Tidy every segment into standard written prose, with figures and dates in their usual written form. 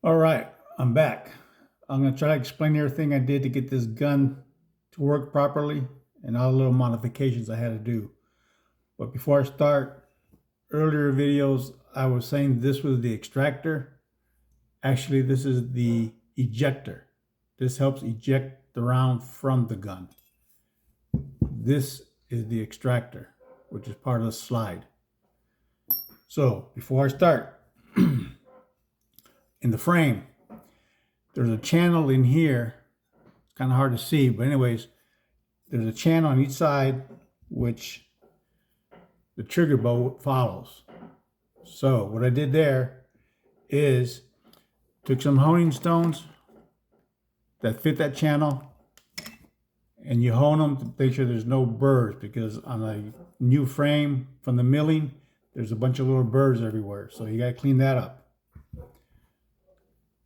All right, I'm back. I'm going to try to explain everything I did to get this gun to work properly and all the little modifications I had to do. But before I start, earlier videos, I was saying this was the extractor. Actually, this is the ejector. This helps eject the round from the gun. This is the extractor, which is part of the slide. So before I start, in the frame, there's a channel in here. It's kind of hard to see, but anyways, there's a channel on each side which the trigger bow follows. So what I did there is took some honing stones that fit that channel and you hone them to make sure there's no burrs, because on a new frame from the milling, there's a bunch of little burrs everywhere. So you got to clean that up.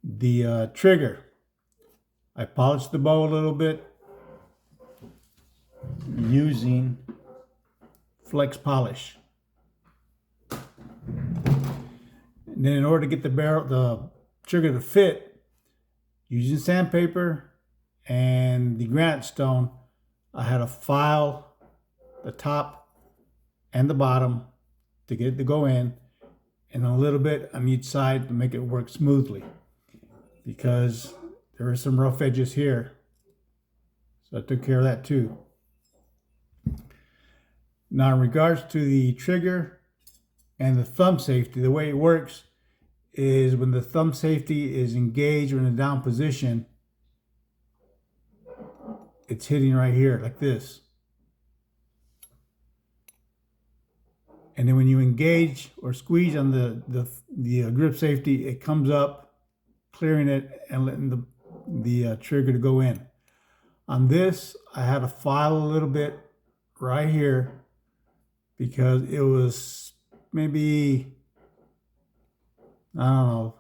The trigger, I polished the bow a little bit using flex polish. And then in order to get the trigger to fit, using sandpaper and the granite stone, I had to file the top and the bottom to get it to go in, and a little bit on each side to make it work smoothly, because there are some rough edges here. So I took care of that too. Now in regards to the trigger and the thumb safety, the way it works is when the thumb safety is engaged or in a down position, it's hitting right here like this. And then when you engage or squeeze on the grip safety, it comes up, clearing it and letting the trigger to go in. On this, I had to file a little bit right here because it was maybe, I don't know,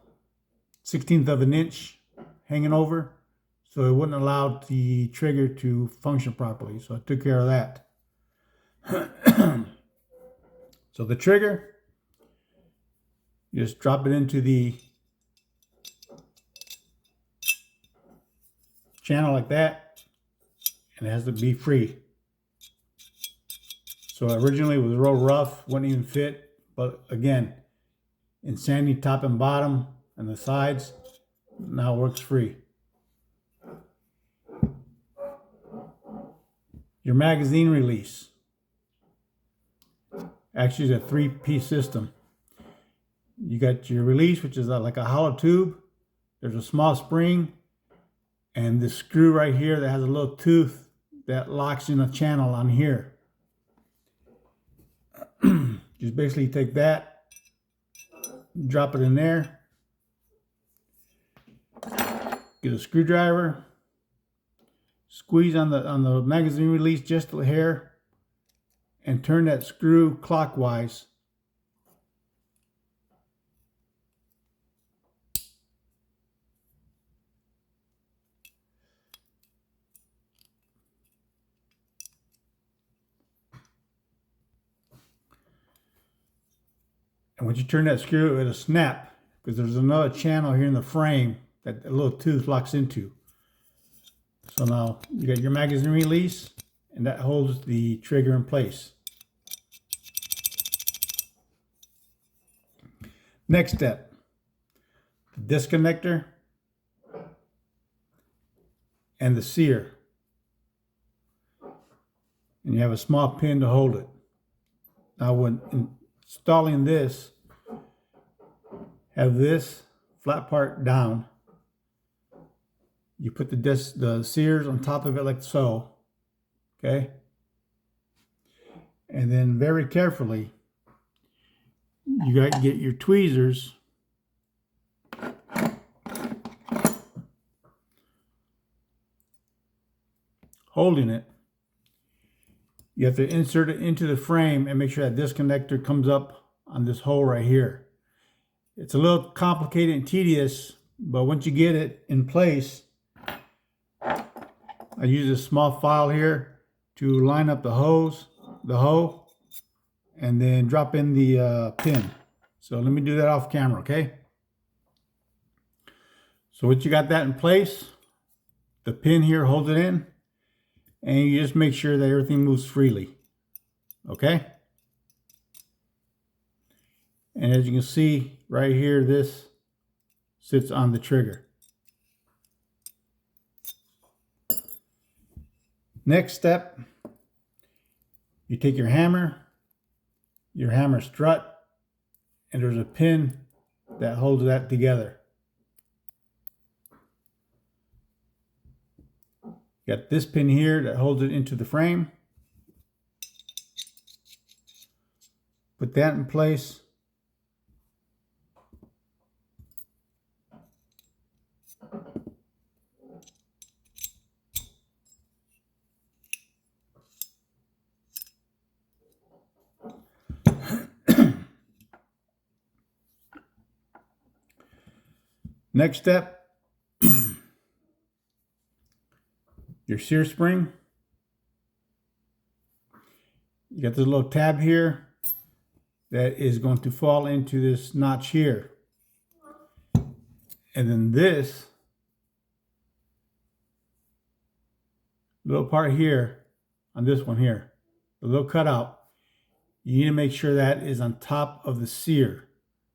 1/16 of an inch hanging over. So it wouldn't allow the trigger to function properly. So I took care of that. So the trigger, you just drop it into the channel like that, and it has to be free. So originally it was real rough, wouldn't even fit, but again, in sanding top and bottom and the sides, now it works free. Your magazine release. Actually, it's a 3-piece system. You got your release, which is like a hollow tube. There's a small spring and this screw right here that has a little tooth that locks in a channel on here. Just basically take that, drop it in there, get a screwdriver, squeeze on the magazine release just a hair, and turn that screw clockwise. And once you turn that screw, it'll snap, because there's another channel here in the frame that a little tooth locks into. So now you got your magazine release, and that holds the trigger in place. Next step, the disconnector and the sear. And you have a small pin to hold it. Now when installing this, have this flat part down. You put the sears on top of it like so, okay? And then very carefully, you got to get your tweezers holding it. You have to insert it into the frame and make sure that disconnector comes up on this hole right here. It's a little complicated and tedious, but once you get it in place, I use a small file here to line up the hoe, and then drop in the pin. So let me do that off camera, okay? So once you got that in place, the pin here holds it in, and you just make sure that everything moves freely. Okay? And as you can see right here, this sits on the trigger. Next step, you take your hammer strut, and there's a pin that holds that together. You got this pin here that holds it into the frame. Put that in place. Next step, your sear spring. You got this little tab here that is going to fall into this notch here. And then this little part here, on this one here, the little cutout, you need to make sure that is on top of the sear.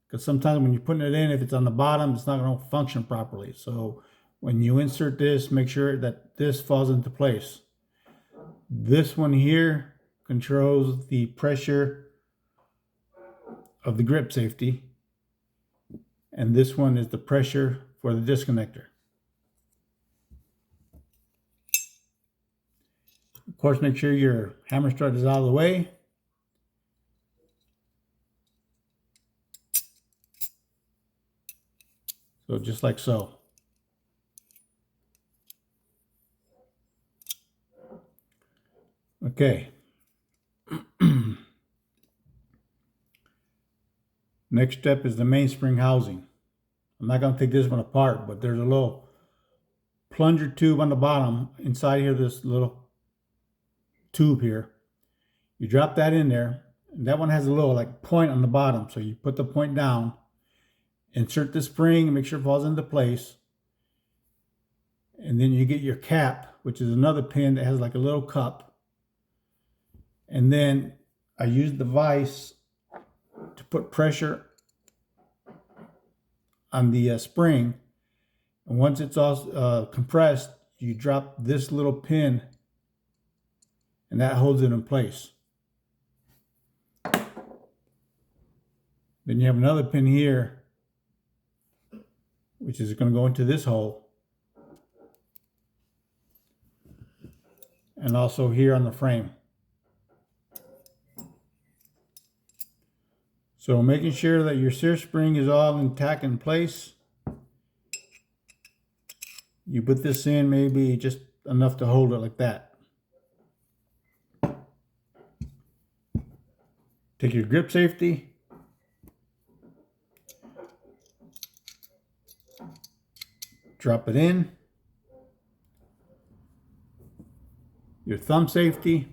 Because sometimes when you're putting it in, if it's on the bottom, it's not going to function properly. So when you insert this, make sure that this falls into place. This one here controls the pressure of the grip safety. And this one is the pressure for the disconnector. Of course, make sure your hammer strut is out of the way. So just like so. Okay. Next step is the mainspring housing. I'm not going to take this one apart, but there's a little plunger tube on the bottom inside here, this little tube here. You drop that in there, and that one has a little like point on the bottom. So you put the point down, insert the spring, and make sure it falls into place. And then you get your cap, which is another pin that has like a little cup. And then I use the vise to put pressure on the spring. And once it's all compressed, you drop this little pin, and that holds it in place. Then you have another pin here, which is going to go into this hole. And also here on the frame. So making sure that your sear spring is all intact in place. You put this in maybe just enough to hold it like that. Take your grip safety. Drop it in. Your thumb safety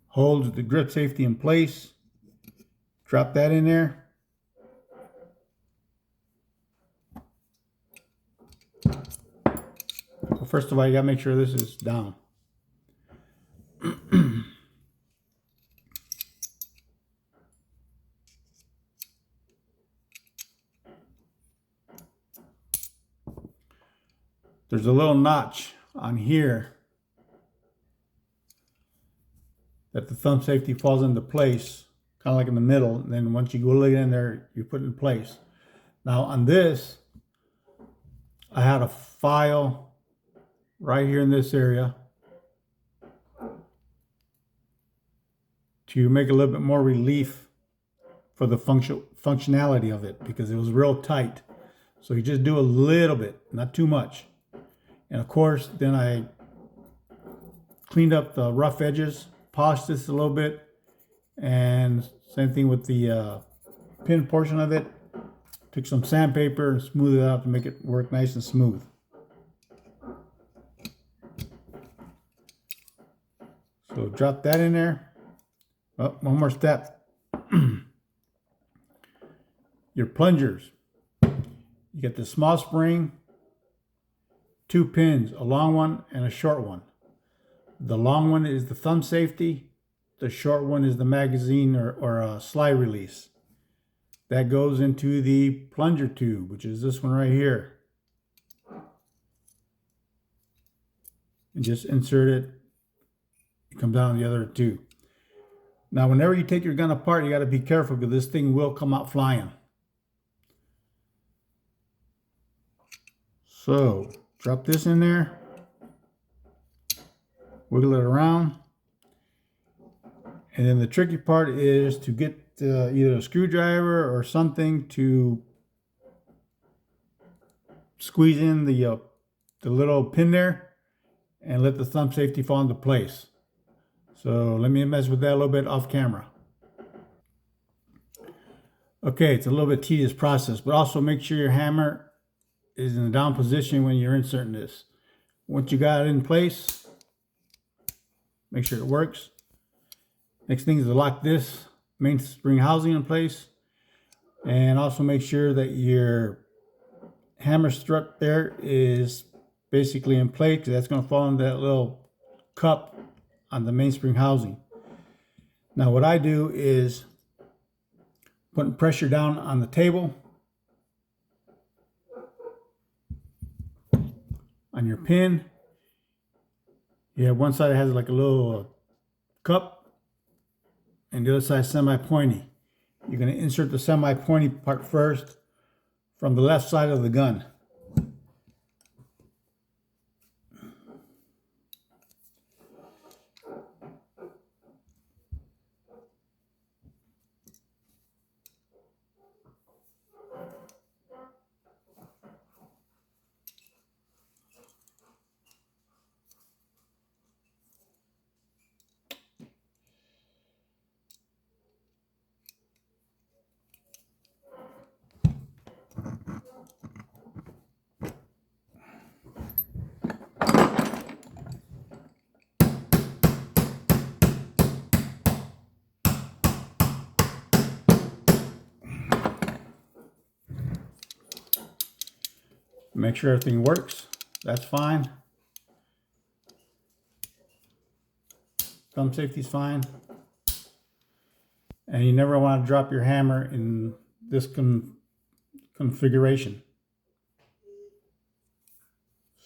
holds the grip safety in place. Drop that in there. Well, first of all, you gotta make sure this is down. There's a little notch on here that the thumb safety falls into place, kind of like in the middle. And then once you go in there, you put it in place. Now on this, I had a file right here in this area to make a little bit more relief for the functionality of it, because it was real tight. So you just do a little bit, not too much. And of course, then I cleaned up the rough edges, polished this a little bit, and same thing with the pin portion of it. Took some sandpaper and smoothed it out to make it work nice and smooth. So drop that in there. Oh, one more step. Your plungers. You get the small spring, 2 pins, a long one and a short one. The long one is the thumb safety. The short one is the magazine or a slide release. That goes into the plunger tube, which is this one right here. And just insert it. It comes down the other two. Now, whenever you take your gun apart, you got to be careful because this thing will come out flying. So, drop this in there. Wiggle it around. And then the tricky part is to get either a screwdriver or something to squeeze in the little pin there and let the thumb safety fall into place. So let me mess with that a little bit off camera. Okay, it's a little bit tedious process, but also make sure your hammer is in the down position when you're inserting this. Once you got it in place, make sure it works. Next thing is to lock this mainspring housing in place, and also make sure that your hammer strut there is basically in place, because that's going to fall into that little cup on the mainspring housing. Now what I do is putting pressure down on the table, on your pin. You have one side that has like a little cup, and the other side semi-pointy. You're going to insert the semi-pointy part first from the left side of the gun. Make sure everything works. That's fine. Thumb safety's fine. And you never want to drop your hammer in this configuration.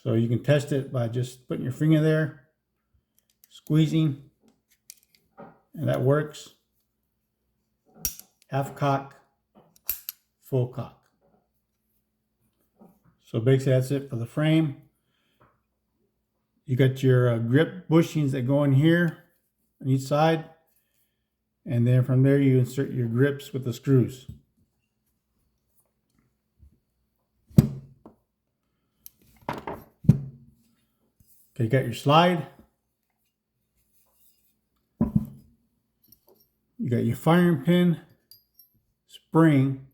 So you can test it by just putting your finger there, squeezing, and that works. Half cock, full cock. So basically that's it for the frame. You got your grip bushings that go in here on each side. And then from there you insert your grips with the screws. Okay, you got your slide. You got your firing pin, spring,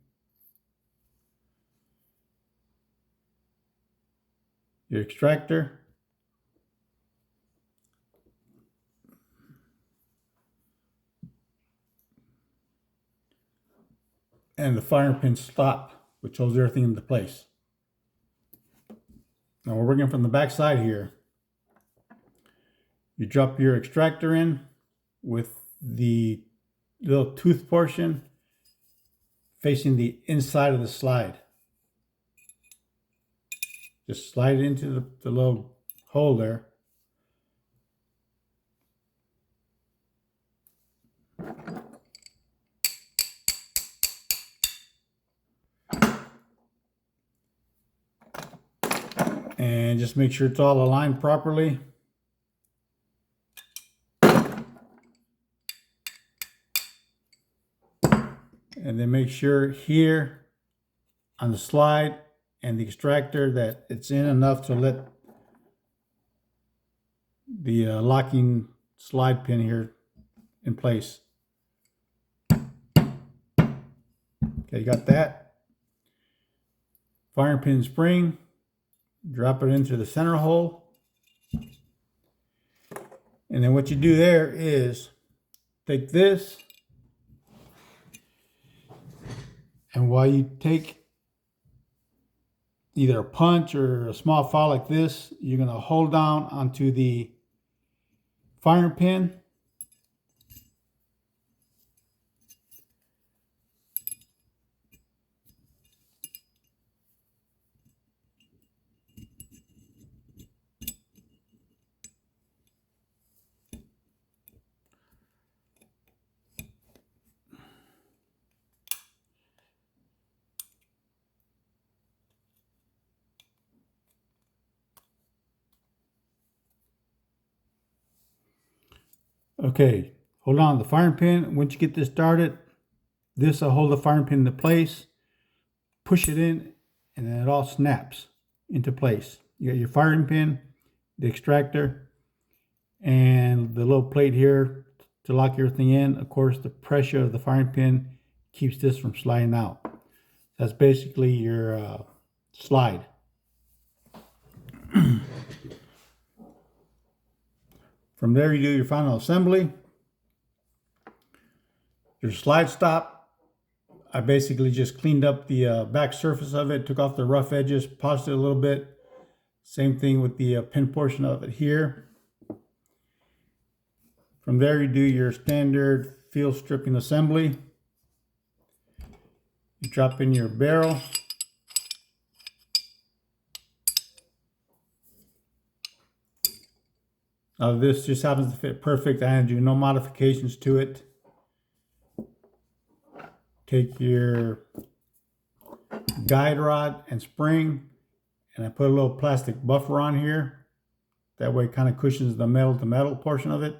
your extractor, and the firing pin stop, which holds everything into place. Now we're working from the back side here. You drop your extractor in with the little tooth portion facing the inside of the slide. Just slide it into the little hole there. And just make sure it's all aligned properly. And then make sure here on the slide and the extractor that it's in enough to let the locking slide pin here in place. Okay, you got that. Firing pin spring, drop it into the center hole. And then what you do there is take this, and while you take either a punch or a small file like this, you're going to hold down onto the firing pin. Okay, hold on to the firing pin. Once you get this started, this will hold the firing pin into place. Push it in, and then it all snaps into place. You got your firing pin, the extractor, and the little plate here to lock everything in. Of course, the pressure of the firing pin keeps this from sliding out. That's basically your slide. From there, you do your final assembly. Your slide stop, I basically just cleaned up the back surface of it, took off the rough edges, polished it a little bit. Same thing with the pin portion of it here. From there, you do your standard field stripping assembly. You drop in your barrel. Now this just happens to fit perfect. I had to do no modifications to it. Take your guide rod and spring, and I put a little plastic buffer on here. That way it kind of cushions the metal to metal portion of it.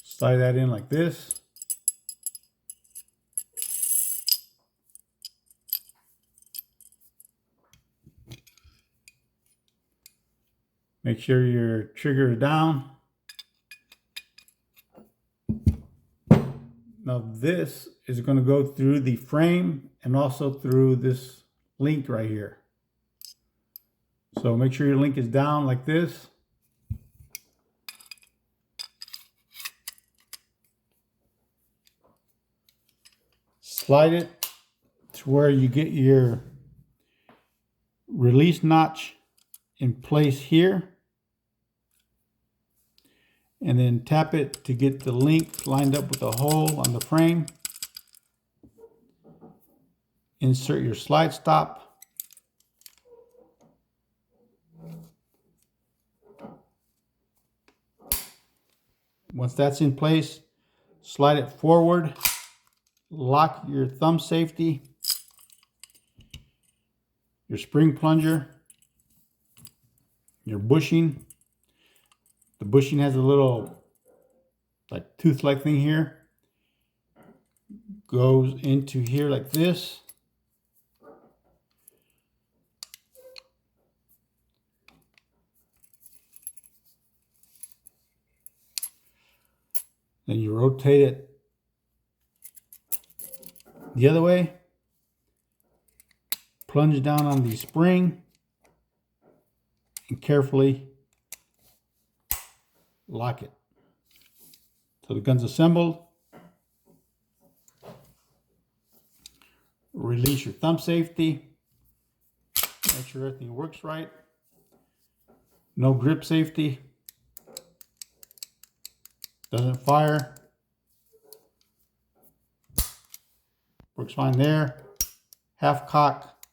Slide that in like this. Make sure your trigger is down. Now this is going to go through the frame and also through this link right here. So make sure your link is down like this. Slide it to where you get your release notch in place here. And then tap it to get the link lined up with the hole on the frame. Insert your slide stop. Once that's in place, slide it forward, lock your thumb safety, your spring plunger, your bushing. The bushing has a little like tooth-like thing here. Goes into here like this. Then you rotate it the other way. Plunge down on the spring and carefully lock it. So the gun's assembled. Release your thumb safety. Make sure everything works right. No grip safety. Doesn't fire. Works fine there. Half cock.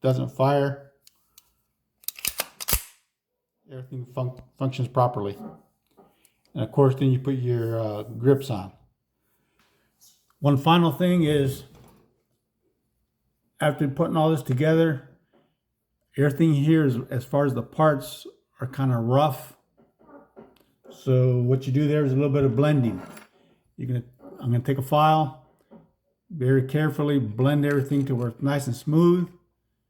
Doesn't fire. Everything functions properly. And of course, then you put your grips on. One final thing is, after putting all this together, everything here is, as far as the parts, are kind of rough. So what you do there is a little bit of blending. I'm gonna take a file, very carefully blend everything to where it's nice and smooth,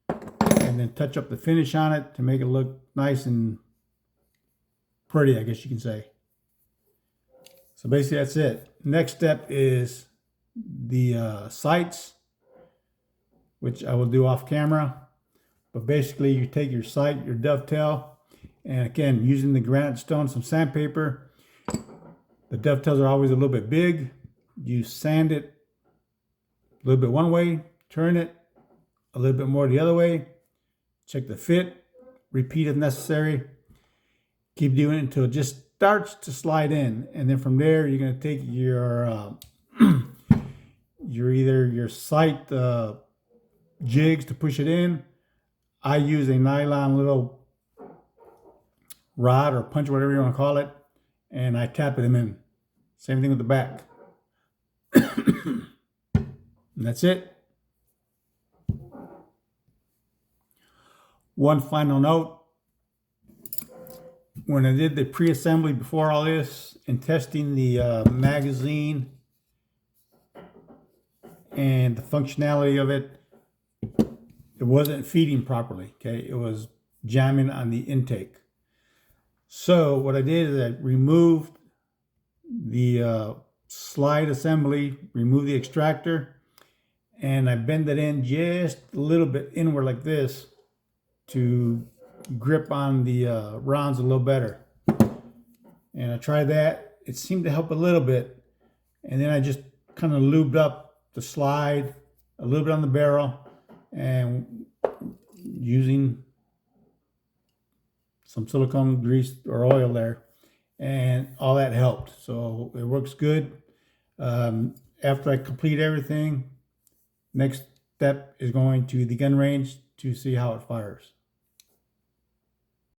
and then touch up the finish on it to make it look nice and pretty, I guess you can say. So basically that's it. Next step is the sights, which I will do off camera. But basically you take your sight, your dovetail, and again, using the granite stone, some sandpaper. The dovetails are always a little bit big. You sand it a little bit one way, turn it, a little bit more the other way, check the fit, repeat if necessary. Keep doing it until it just starts to slide in, and then from there you're going to take your your sight jigs to push it in. I use a nylon little rod or punch, whatever you want to call it, and I tap it in. Same thing with the back. And that's it. One final note. When I did the pre-assembly before all this and testing the magazine and the functionality of it, it wasn't feeding properly, okay? It was jamming on the intake. So what I did is I removed the slide assembly, removed the extractor, and I bend it in just a little bit inward like this to grip on the rounds a little better. And I tried that. It seemed to help a little bit. And then I just kind of lubed up the slide, a little bit on the barrel, and using some silicone grease or oil there, and all that helped. So it works good. After I complete everything, next step is going to the gun range to see how it fires.